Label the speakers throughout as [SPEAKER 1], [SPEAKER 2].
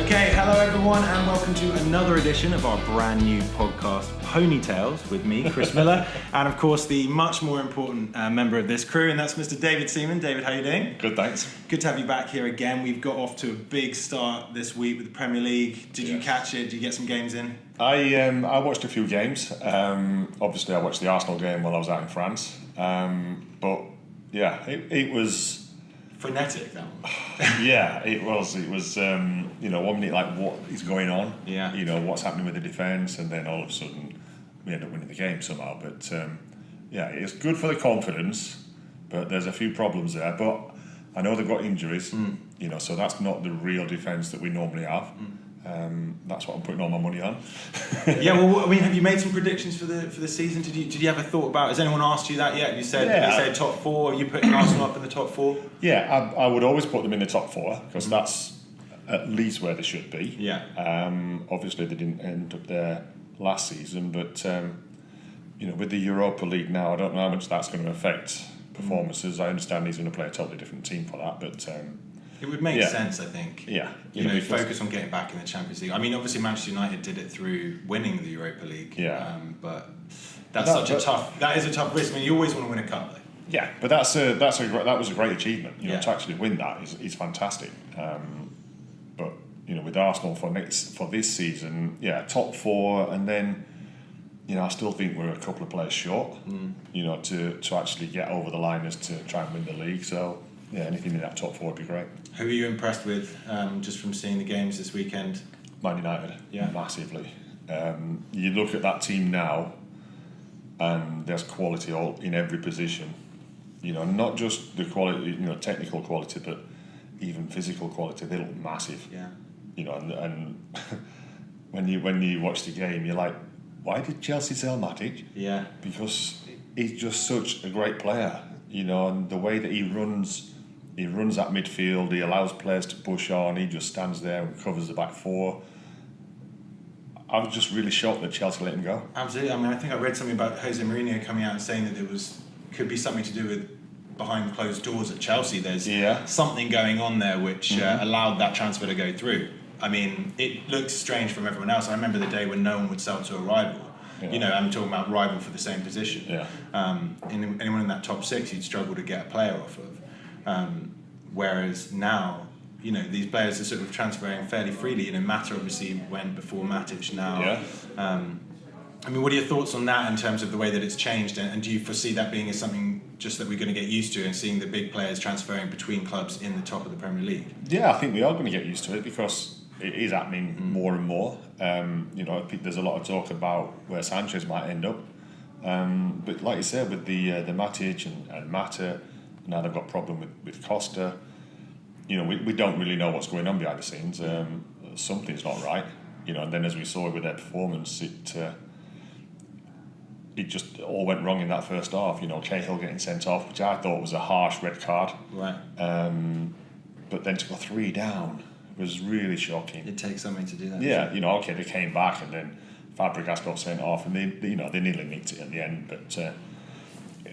[SPEAKER 1] Okay, hello everyone, and welcome to another edition of our brand new podcast, Ponytails, with me, Chris Miller, and of course the much more important member of this crew, and that's Mr. David Seaman. David, how are you doing?
[SPEAKER 2] Good, thanks.
[SPEAKER 1] Good to have you back here again. We've got off to a big start this week with the Premier League. Did you catch it? Did you get some games in?
[SPEAKER 2] I watched a few games. Obviously, I watched the Arsenal game while I was out in France. But yeah, it was
[SPEAKER 1] frenetic, that one.
[SPEAKER 2] Yeah, it was. It was. 1 minute like what is going on?
[SPEAKER 1] Yeah.
[SPEAKER 2] What's happening with the defence, and then all of a sudden we end up winning the game somehow. But it's good for the confidence, but there's a few problems there. But I know they've got injuries. So that's not the real defence that we normally have. That's what I'm putting all my money on.
[SPEAKER 1] Yeah, well, I mean, have you made some predictions for the season? Did you have a thought about? Has anyone asked you that yet? You said top four. Are you putting Arsenal up in the top four?
[SPEAKER 2] Yeah, I would always put them in the top four because that's at least where they should be.
[SPEAKER 1] Yeah.
[SPEAKER 2] Obviously, they didn't end up there last season, but with the Europa League now, I don't know how much that's going to affect performances. I understand he's going to play a totally different team for that, but.
[SPEAKER 1] It would make sense, I think.
[SPEAKER 2] Yeah.
[SPEAKER 1] Focus on getting back in the Champions League. I mean, obviously Manchester United did it through winning the Europa League.
[SPEAKER 2] Yeah.
[SPEAKER 1] But that is a tough risk. I mean, you always want to win a cup, though.
[SPEAKER 2] Yeah, but that was a great achievement. To actually win that is fantastic. But with Arsenal for this season, top four, and then I still think we're a couple of players short. To actually get over the line as to try and win the league. So. Yeah, anything in that top four would be great.
[SPEAKER 1] Who are you impressed with just from seeing the games this weekend?
[SPEAKER 2] Man United, massively. You look at that team now, and there's quality all in every position. Not just the quality, technical quality, but even physical quality. They look massive.
[SPEAKER 1] Yeah.
[SPEAKER 2] And when you watch the game, you're like, why did Chelsea sell Matic?
[SPEAKER 1] Yeah.
[SPEAKER 2] Because he's just such a great player. And the way that he runs that midfield, he allows players to push on, he just stands there and covers the back four. I was just really shocked that Chelsea let him go.
[SPEAKER 1] Absolutely. I mean, I think I read something about Jose Mourinho coming out and saying that it could be something to do with behind closed doors at Chelsea. There's something going on there which allowed that transfer to go through. I mean, it looks strange from everyone else. I remember the day when no one would sell to a rival. Yeah. I'm talking about rival for the same position.
[SPEAKER 2] Yeah.
[SPEAKER 1] Anyone in that top six, you'd struggle to get a player off of. Whereas now, these players are sort of transferring fairly freely. Mata obviously went before Matic now.
[SPEAKER 2] Yeah.
[SPEAKER 1] What are your thoughts on that in terms of the way that it's changed? And do you foresee that being as something just that we're going to get used to and seeing the big players transferring between clubs in the top of the Premier League?
[SPEAKER 2] Yeah, I think we are going to get used to it because it is happening more and more. I think there's a lot of talk about where Sanchez might end up. But like you said, with the Matic and Mata, now they've got a problem with Costa. We don't really know what's going on behind the scenes. Something's not right. And then as we saw with their performance, it just all went wrong in that first half. Cahill getting sent off, which I thought was a harsh red card.
[SPEAKER 1] Right.
[SPEAKER 2] But then to go 3 down was really shocking.
[SPEAKER 1] It takes something to do that.
[SPEAKER 2] Yeah, they came back and then Fabregas got sent off and they nearly nicked it at the end. But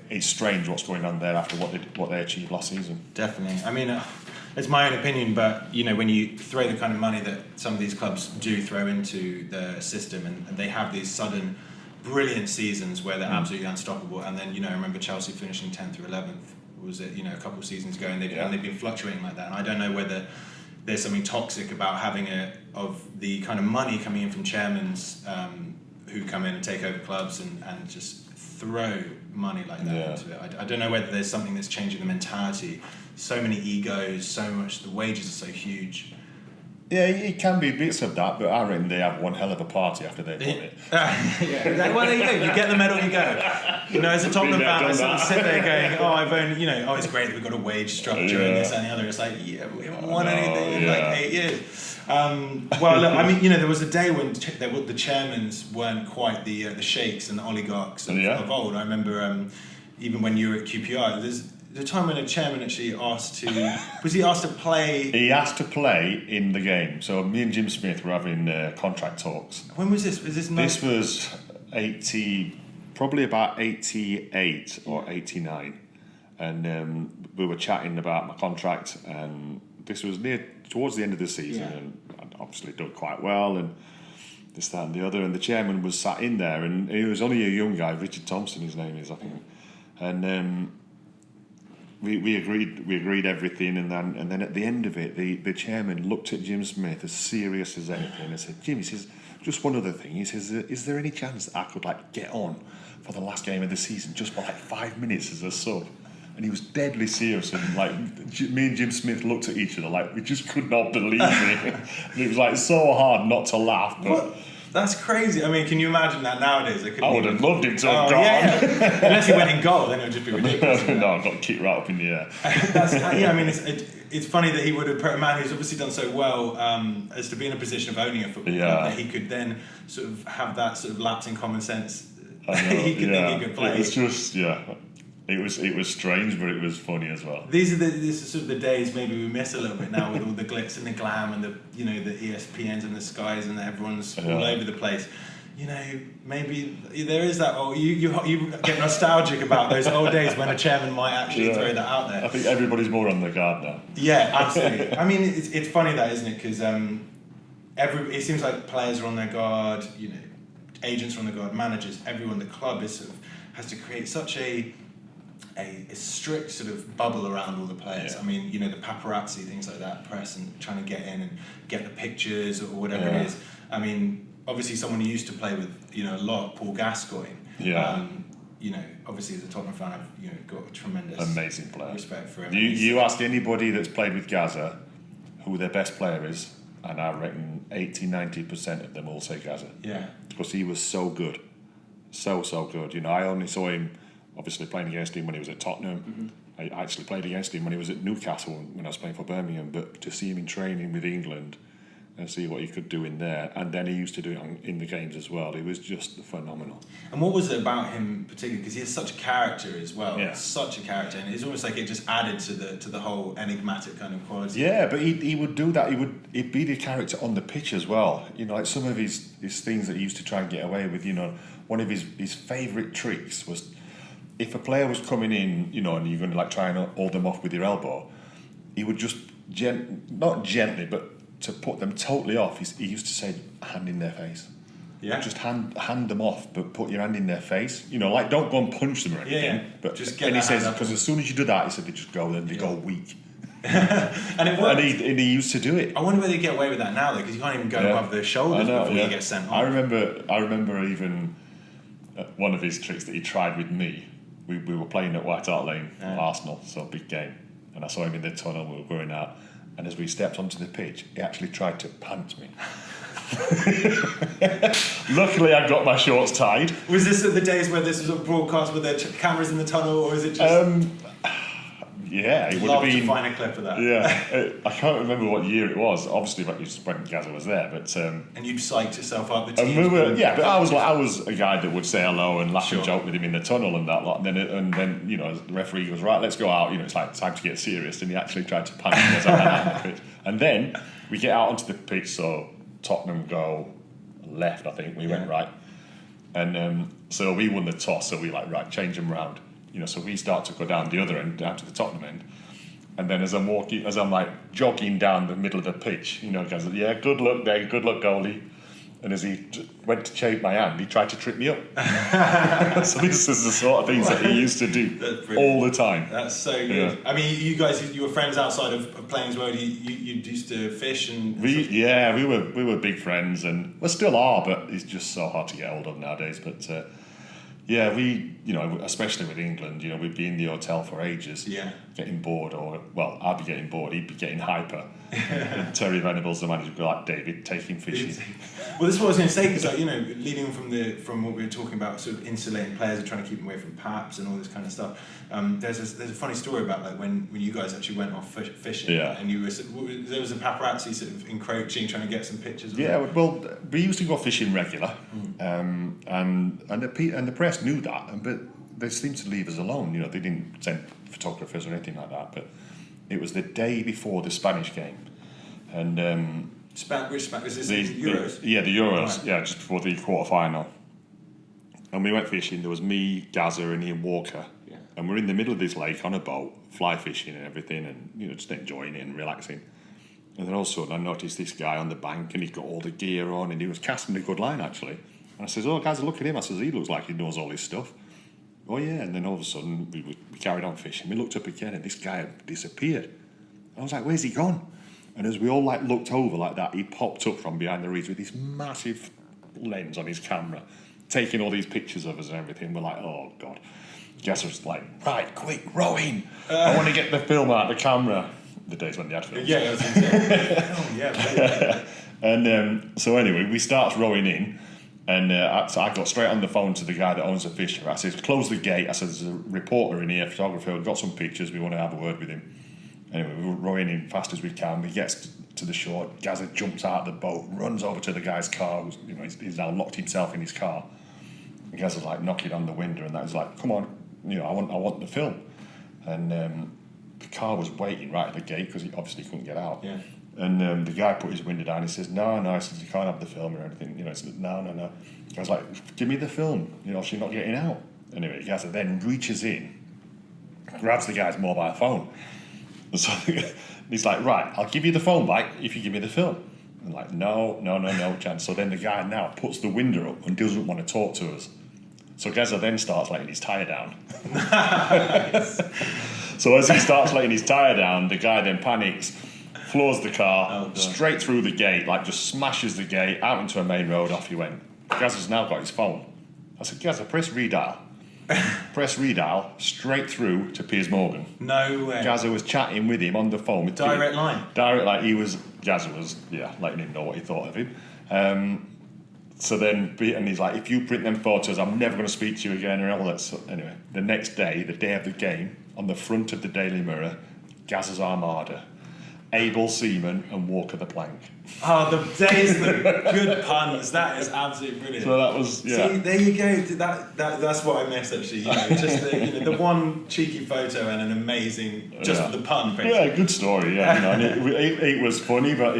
[SPEAKER 2] it's strange what's going on there after what they achieved last season.
[SPEAKER 1] Definitely. I mean, it's my own opinion, but when you throw the kind of money that some of these clubs do throw into the system, and they have these sudden brilliant seasons where they're absolutely unstoppable, and then I remember Chelsea finishing 10th or 11th. Was it a couple of seasons ago, and they've been fluctuating like that. And I don't know whether there's something toxic about having of the kind of money coming in from chairmans who come in and take over clubs and just throw money like that into it. I don't know whether there's something that's changing the mentality. So many egos, so much. The wages are so huge.
[SPEAKER 2] Yeah, it can be bits of that, but I reckon they have one hell of a party after they've won it.
[SPEAKER 1] Well, there you go. You get the medal, you go. As a Tottenham fan, I sort of sit there going, I've only, it's great that we've got a wage structure and this and the other. It's like, we haven't won anything in like 8 years. Well, look, there was a day when the chairmans weren't quite the sheikhs and the oligarchs of old. I remember even when you were at QPR, there's the time when a chairman actually asked to play?
[SPEAKER 2] He asked to play in the game. So me and Jim Smith were having contract talks.
[SPEAKER 1] When was this? Was this?
[SPEAKER 2] This was probably about 88 or 89, and we were chatting about my contract, and this was towards the end of the season, and obviously done quite well, and this, that, and the other. And the chairman was sat in there, and he was only a young guy, Richard Thompson, his name is, I think. And we agreed everything, and then at the end of it, the chairman looked at Jim Smith as serious as anything and said, "Jim," he says, "just one other thing." He says, "Is there any chance that I could get on for the last game of the season just for 5 minutes as a sub?" And he was deadly serious, and me and Jim Smith looked at each other we just could not believe it. And it was so hard not to laugh. But
[SPEAKER 1] what? That's crazy. I mean, can you imagine that nowadays?
[SPEAKER 2] I would have loved him to have gone.
[SPEAKER 1] Yeah. Unless he went in goal, then it would just be ridiculous.
[SPEAKER 2] No, I got kicked right up in the air.
[SPEAKER 1] I mean, it's funny that he would have put a man who's obviously done so well as to be in a position of owning a football club, that he could then sort of have that sort of lapse in common sense. He could think he could play.
[SPEAKER 2] It was just, It was strange, but it was funny as well.
[SPEAKER 1] This is sort of the days maybe we miss a little bit now, with all the glitz and the glam and the ESPNs and the Skies, and everyone's all over the place. Maybe there is that. You get nostalgic about those old days when a chairman might actually throw that out there.
[SPEAKER 2] I think everybody's more on their guard now.
[SPEAKER 1] Yeah, absolutely. I mean, it's funny that, isn't it? Because it seems like players are on their guard. Agents are on their guard. Managers, everyone. The club has to create such a strict sort of bubble around all the players. I mean, the paparazzi, things like that, press, and trying to get in and get the pictures or whatever it is. I mean, obviously someone who used to play with, a lot, Paul Gascoigne.
[SPEAKER 2] Yeah.
[SPEAKER 1] Obviously as a Tottenham fan, I've got a tremendous
[SPEAKER 2] amazing player.
[SPEAKER 1] Respect for him.
[SPEAKER 2] You ask anybody that's played with Gazza who their best player is, and I reckon 80-90% of them all say Gazza.
[SPEAKER 1] Yeah.
[SPEAKER 2] Because he was so good. So good. I only saw him obviously playing against him when he was at Tottenham. Mm-hmm. I actually played against him when he was at Newcastle when I was playing for Birmingham, but to see him in training with England and see what he could do in there, and then he used to do it in the games as well. It was just phenomenal.
[SPEAKER 1] And what was it about him particularly? Because he has such a character as well.
[SPEAKER 2] Yeah.
[SPEAKER 1] Such a character, and it's almost like it just added to the whole enigmatic kind of quality.
[SPEAKER 2] Yeah, but he would do that. He'd be the character on the pitch as well. Some of his things that he used to try and get away with. One of his favourite tricks was, if a player was coming in, and you're going to try and hold them off with your elbow, he would just not gently, but to put them totally off, he used to say, "Hand in their face."
[SPEAKER 1] Yeah.
[SPEAKER 2] Just hand them off, but put your hand in their face. Don't go and punch them or anything.
[SPEAKER 1] Yeah.
[SPEAKER 2] But
[SPEAKER 1] just get.
[SPEAKER 2] And he says, because as soon as you do that, he said, they just go, then they go weak.
[SPEAKER 1] And it worked.
[SPEAKER 2] And he used to do it.
[SPEAKER 1] I wonder whether they get away with that now, though, because you can't even go above their shoulders before you get sent on.
[SPEAKER 2] I remember even one of his tricks that he tried with me. We were playing at White Hart Lane, Arsenal, so big game. And I saw him in the tunnel, we were going out. And as we stepped onto the pitch, he actually tried to pant me. Luckily, I got my shorts tied.
[SPEAKER 1] Was this at the days where this was a broadcast with the cameras in the tunnel, or is it just...
[SPEAKER 2] Yeah, it would have been...
[SPEAKER 1] to find a clip of that.
[SPEAKER 2] Yeah, I can't remember what year it was. Obviously, when Gazza was there, but...
[SPEAKER 1] and you'd psyched yourself up.
[SPEAKER 2] But I was a guy that would say hello and laugh and joke with him in the tunnel and that lot. And then the referee goes, "Right, let's go out. It's time to get serious." And he actually tried to panic me as I ran out the pitch. And then we get out onto the pitch, so Tottenham go left, I think. We went right. And so we won the toss, so we change them round. So we start to go down the other end, down to the Tottenham end. And then as I'm jogging down the middle of the pitch, guys, "Yeah, good luck there, good luck, goalie." And as he went to shake my hand, he tried to trip me up. So this is the sort of things that he used to do all the time.
[SPEAKER 1] That's so good. Yeah. I mean, you guys, you were friends outside of playing as well. You used to fish and...
[SPEAKER 2] We were big friends, and we still are, but it's just so hard to get hold of nowadays. But we, especially with England, we'd be in the hotel for ages, getting bored, I'd be getting bored, he'd be getting hyper. And Terry Venables, the manager, would be like, "David, take him fishing."
[SPEAKER 1] Well, this is what I was going to say, because leading from what we were talking about, sort of insulating players and trying to keep them away from paps and all this kind of stuff. There's a funny story about when you guys actually went off fishing, and there was a paparazzi sort of encroaching, trying to get some pictures.
[SPEAKER 2] Well, we used to go fishing regular, and the press knew that, but they seemed to leave us alone. They didn't send photographers or anything like that. But it was the day before the Spanish game, and
[SPEAKER 1] which Spanish was this? The Euros.
[SPEAKER 2] The Euros. Right. Yeah, just before the quarter final. And we went fishing. There was me, Gazza, and Ian Walker. Yeah. And we're in the middle of this lake on a boat, fly fishing and everything, and just enjoying it and relaxing. And then all of a sudden I noticed this guy on the bank and he's got all the gear on and he was casting a good line actually. And I says, oh guys, look at him. I says, he looks like he knows all this stuff. Oh yeah, and then all of a sudden we carried on fishing. We looked up again and this guy had disappeared. I was like, where's he gone? And as we all like looked over like that, he popped up from behind the reeds with this massive lens on his camera, taking all these pictures of us and everything. We're like, oh God. Gazza was like, right, quick, row in. I want to get the film out of the camera. The days when they had films.
[SPEAKER 1] Yeah, I was going to say. Oh, yeah.
[SPEAKER 2] And so anyway, we start rowing in, and so I got straight on the phone to the guy that owns the fishery. I said, close the gate. I said, there's a reporter in here, photographer. We've got some pictures. We want to have a word with him. Anyway, we were rowing in fast as we can. We get to the shore. Gazza jumps out of the boat, runs over to the guy's car. You know, he's now locked himself in his car. And Gazza's like knocking on the window, and that was like, come on, you know, I want the film. And the car was waiting right at the gate because he obviously couldn't get out.
[SPEAKER 1] Yeah.
[SPEAKER 2] And the guy put his window down. He says, no. He says, you can't have the film or anything. You know, he said, no. I was like, give me the film. You know, she's not getting out. Anyway, Gazza then reaches in, grabs the guy's mobile phone. And so he's like, right, I'll give you the phone back if you give me the film. I'm like, no chance. So then the guy now puts the window up and doesn't want to talk to us. So Gazza then starts letting his tyre down. Nice. So as he starts letting his tyre down, the guy then panics, floors the car, straight through the gate, like just smashes the gate, out into a main road, off he went. Gazza's now got his phone. I said, Gazza, press redial. Press redial, straight through to Piers Morgan.
[SPEAKER 1] No way.
[SPEAKER 2] Gazza was chatting with him on the phone. With
[SPEAKER 1] Direct line?
[SPEAKER 2] Direct line. Gazza was, letting him know what he thought of him. So then, and he's like, if you print them photos, I'm never going to speak to you again, and all that. So anyway, the next day, the day of the game, on the front of the Daily Mirror, Gazza's Armada, Abel, Seaman, and Walker the Plank.
[SPEAKER 1] Oh, the days, the good puns. That is absolutely brilliant.
[SPEAKER 2] So that was,
[SPEAKER 1] See, there you go. That's what I miss actually. You know, just the one cheeky photo and an amazing, just for the pun. Basically.
[SPEAKER 2] Yeah, good story. Yeah, you know, and it was funny, but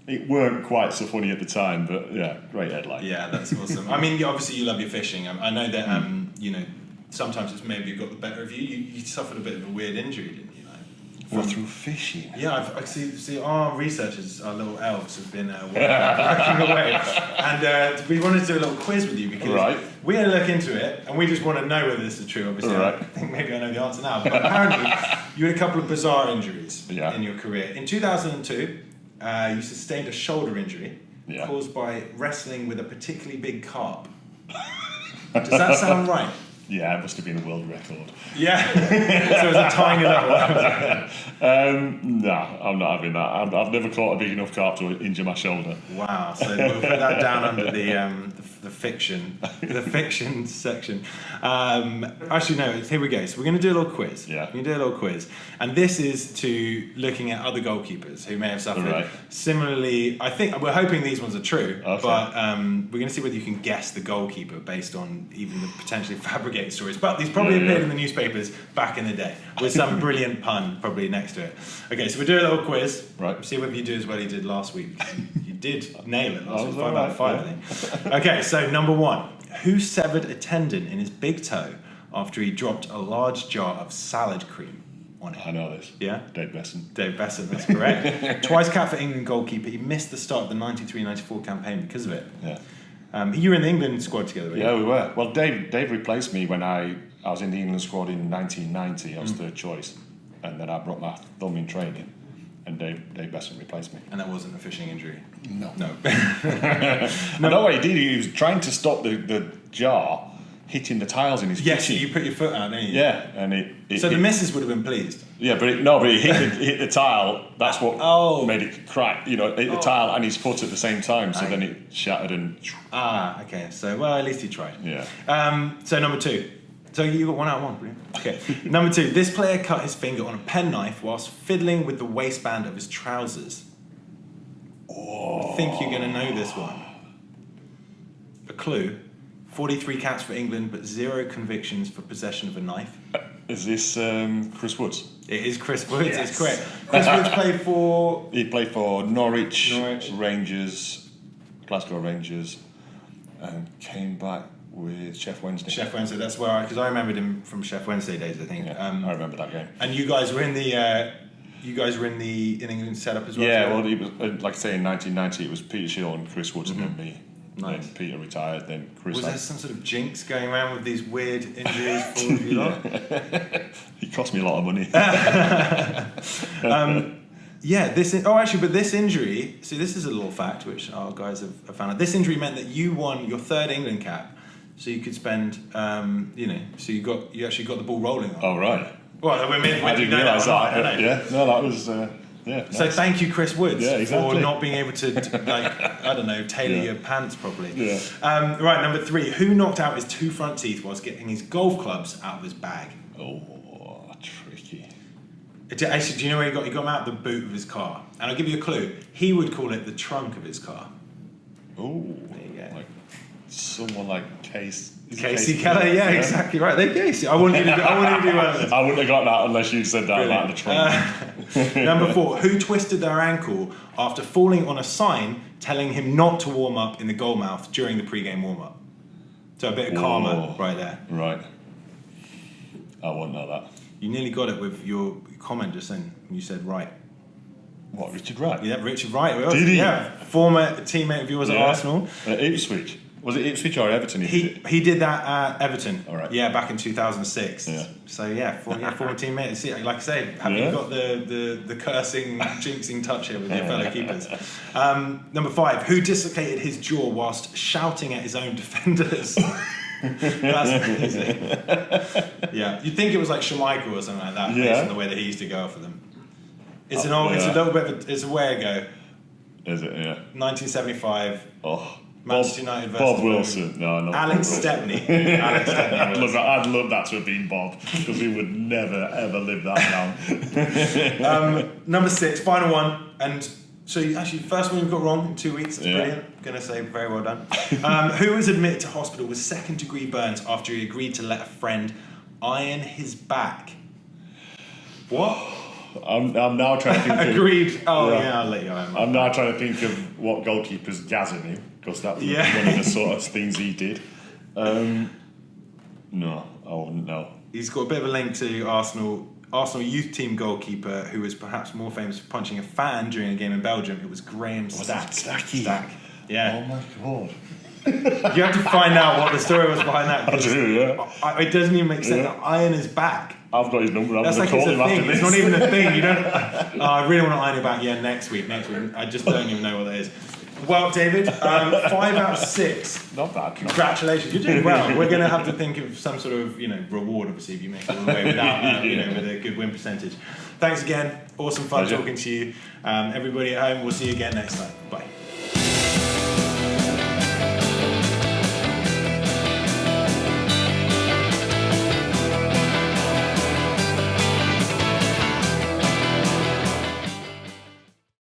[SPEAKER 2] it weren't quite so funny at the time. But yeah, great headline.
[SPEAKER 1] Yeah, that's awesome. I mean, obviously you love your fishing. I know that you know, sometimes it's maybe got the better of you. You suffered a bit of a weird injury, didn't you?
[SPEAKER 2] Through fishing.
[SPEAKER 1] Yeah, I see. Our researchers, our little elves, have been working away, and we wanted to do a little quiz with you because we had to look into it, and we just want to know whether this is true. Obviously, I think maybe I know the answer now, but apparently you had a couple of bizarre injuries in your career. In 2002, you sustained a shoulder injury caused by wrestling with a particularly big carp. Does that sound right?
[SPEAKER 2] Yeah, it must have been a world record.
[SPEAKER 1] Yeah, so it was a tiny little one.
[SPEAKER 2] No, I'm not having that. I've never caught a big enough carp to injure my shoulder.
[SPEAKER 1] Wow, so we'll put that down under the fiction section. Actually, no, here we go. So we're going to do a little quiz.
[SPEAKER 2] Yeah.
[SPEAKER 1] We're going to do a little quiz. And this is to looking at other goalkeepers who may have suffered similarly. I think we're hoping these ones are true, but we're going to see whether you can guess the goalkeeper based on even the potentially fabricated stories. But these probably appeared in the newspapers back in the day with some brilliant pun probably next to it. Okay, so we'll do a little quiz.
[SPEAKER 2] Right.
[SPEAKER 1] See whether you do as well as you did last week. You did nail it last week, 5 out of 5, I think. Okay, so number 1. Who severed a tendon in his big toe after he dropped a large jar of salad cream on it?
[SPEAKER 2] I know this.
[SPEAKER 1] Yeah?
[SPEAKER 2] Dave Besson.
[SPEAKER 1] Dave Besson, that's correct. Twice capped for England goalkeeper. He missed the start of the 93-94 campaign because of it.
[SPEAKER 2] Yeah.
[SPEAKER 1] You were in the England squad together, weren't you?
[SPEAKER 2] Yeah, we were. Well, Dave replaced me when I was in the England squad in 1990. I was third choice. And then I broke my thumb in training. And Dave Besson replaced me.
[SPEAKER 1] And that wasn't a fishing injury?
[SPEAKER 2] No.
[SPEAKER 1] No.
[SPEAKER 2] No, what he did, he was trying to stop the jar hitting the tiles in his kitchen.
[SPEAKER 1] Yes, you put your foot out, didn't you?
[SPEAKER 2] Yeah, and
[SPEAKER 1] so the missus would have been pleased?
[SPEAKER 2] Yeah, but it hit the tile. That's what made it crack. You know, it hit the tile and his foot at the same time, so then it shattered and...
[SPEAKER 1] okay. So, well, at least he tried.
[SPEAKER 2] Yeah.
[SPEAKER 1] So, number 2. So you got 1 out of 1, brilliant. Okay. Number 2. This player cut his finger on a penknife whilst fiddling with the waistband of his trousers. I think you're going to know this one. A clue. 43 caps for England, but 0 convictions for possession of a knife.
[SPEAKER 2] Is this Chris Woods?
[SPEAKER 1] It is Chris Woods, it's correct. Chris Woods played for...
[SPEAKER 2] He played for Norwich. Rangers, Glasgow Rangers, and came back with Chef Wednesday.
[SPEAKER 1] Chef Wednesday, that's where because I remembered him from Chef Wednesday days, I think.
[SPEAKER 2] Yeah, I remember that game.
[SPEAKER 1] And you guys were in the you guys were in England setup as well?
[SPEAKER 2] Yeah, well, it was, like I say, in 1990, it was Peter Shield and Chris Wood and then me.
[SPEAKER 1] Nice.
[SPEAKER 2] Then Peter retired, then Chris...
[SPEAKER 1] Was there some sort of jinx going around with these weird injuries for all of you lot?
[SPEAKER 2] It cost me a lot of money.
[SPEAKER 1] But this injury, see, this is a little fact which our guys have found out. This injury meant that you won your third England cap, so you could spend, so you actually got the ball rolling.
[SPEAKER 2] Oh, right.
[SPEAKER 1] Well,
[SPEAKER 2] I didn't realise that. Yeah, no, that was...
[SPEAKER 1] So thank you, Chris Woods,
[SPEAKER 2] exactly.
[SPEAKER 1] for not being able to, tailor your pants properly.
[SPEAKER 2] Yeah.
[SPEAKER 1] Right, number 3. Who knocked out his 2 front teeth whilst getting his golf clubs out of his bag?
[SPEAKER 2] Oh, tricky.
[SPEAKER 1] Actually, do you know where he got? He got them out the boot of his car. And I'll give you a clue. He would call it the trunk of his car.
[SPEAKER 2] Oh,
[SPEAKER 1] there you go.
[SPEAKER 2] Like someone like
[SPEAKER 1] Casey Keller, yeah, exactly right. There you go. I wanted you to do one of those.
[SPEAKER 2] I wouldn't have got that unless you said that about the trunk.
[SPEAKER 1] Number 4. Who twisted their ankle after falling on a sign telling him not to warm up in the goalmouth during the pre-game warm-up? So a bit of karma right there.
[SPEAKER 2] Right. I wouldn't know that.
[SPEAKER 1] You nearly got it with your comment just then when you said right.
[SPEAKER 2] What, Richard Wright?
[SPEAKER 1] Yeah, Richard Wright.
[SPEAKER 2] Did he?
[SPEAKER 1] Yeah, former teammate of yours at Arsenal.
[SPEAKER 2] Ipswich. Was it Ipswich or Everton?
[SPEAKER 1] He did that at Everton.
[SPEAKER 2] All right.
[SPEAKER 1] Yeah, back in 2006.
[SPEAKER 2] Yeah.
[SPEAKER 1] So former teammate. See, like I say, have you got the cursing, jinxing touch here with your fellow keepers? Number 5. Who dislocated his jaw whilst shouting at his own defenders? That's amazing. Yeah, you'd think it was like Schmeichel or something like that, based on the way that he used to go for them. It's it's a little bit it's a way ago.
[SPEAKER 2] Is it? Yeah.
[SPEAKER 1] 1975.
[SPEAKER 2] Oh.
[SPEAKER 1] Manchester United versus
[SPEAKER 2] Bob Wilson. No, not
[SPEAKER 1] Alex
[SPEAKER 2] Bob
[SPEAKER 1] Stepney.
[SPEAKER 2] Alex Stepney. I'd love that to have been Bob, because we would never ever live that down.
[SPEAKER 1] Number 6, final one, and so first one you got wrong in 2 weeks. It's brilliant. Gonna say very well done. Who was admitted to hospital with 2nd-degree burns after he agreed to let a friend iron his back? What?
[SPEAKER 2] I'm now trying to think.
[SPEAKER 1] Agreed. I'll let you iron.
[SPEAKER 2] I'm now trying to think of what goalkeepers Gazza knew, because that was one of the sort of things he did. No, I wouldn't know.
[SPEAKER 1] He's got a bit of a link to Arsenal youth team goalkeeper who was perhaps more famous for punching a fan during a game in Belgium. It was Graham Stack.
[SPEAKER 2] Stack.
[SPEAKER 1] Yeah.
[SPEAKER 2] Oh my god.
[SPEAKER 1] You have to find out what the story was behind that.
[SPEAKER 2] I do, yeah.
[SPEAKER 1] It doesn't even make sense. Iron his back.
[SPEAKER 2] I've got his number.
[SPEAKER 1] That's like it's a thing. It's not even a thing. You don't. I really want to iron your back. Yeah, next week. I just don't even know what that is. Well, David, 5 out of 6.
[SPEAKER 2] Not bad.
[SPEAKER 1] Congratulations, you're doing well. We're going to have to think of some sort of reward, obviously, if you make it all the way without with a good win percentage. Thanks again. Awesome fun talking to you. Everybody at home, we'll see you again next time. Bye.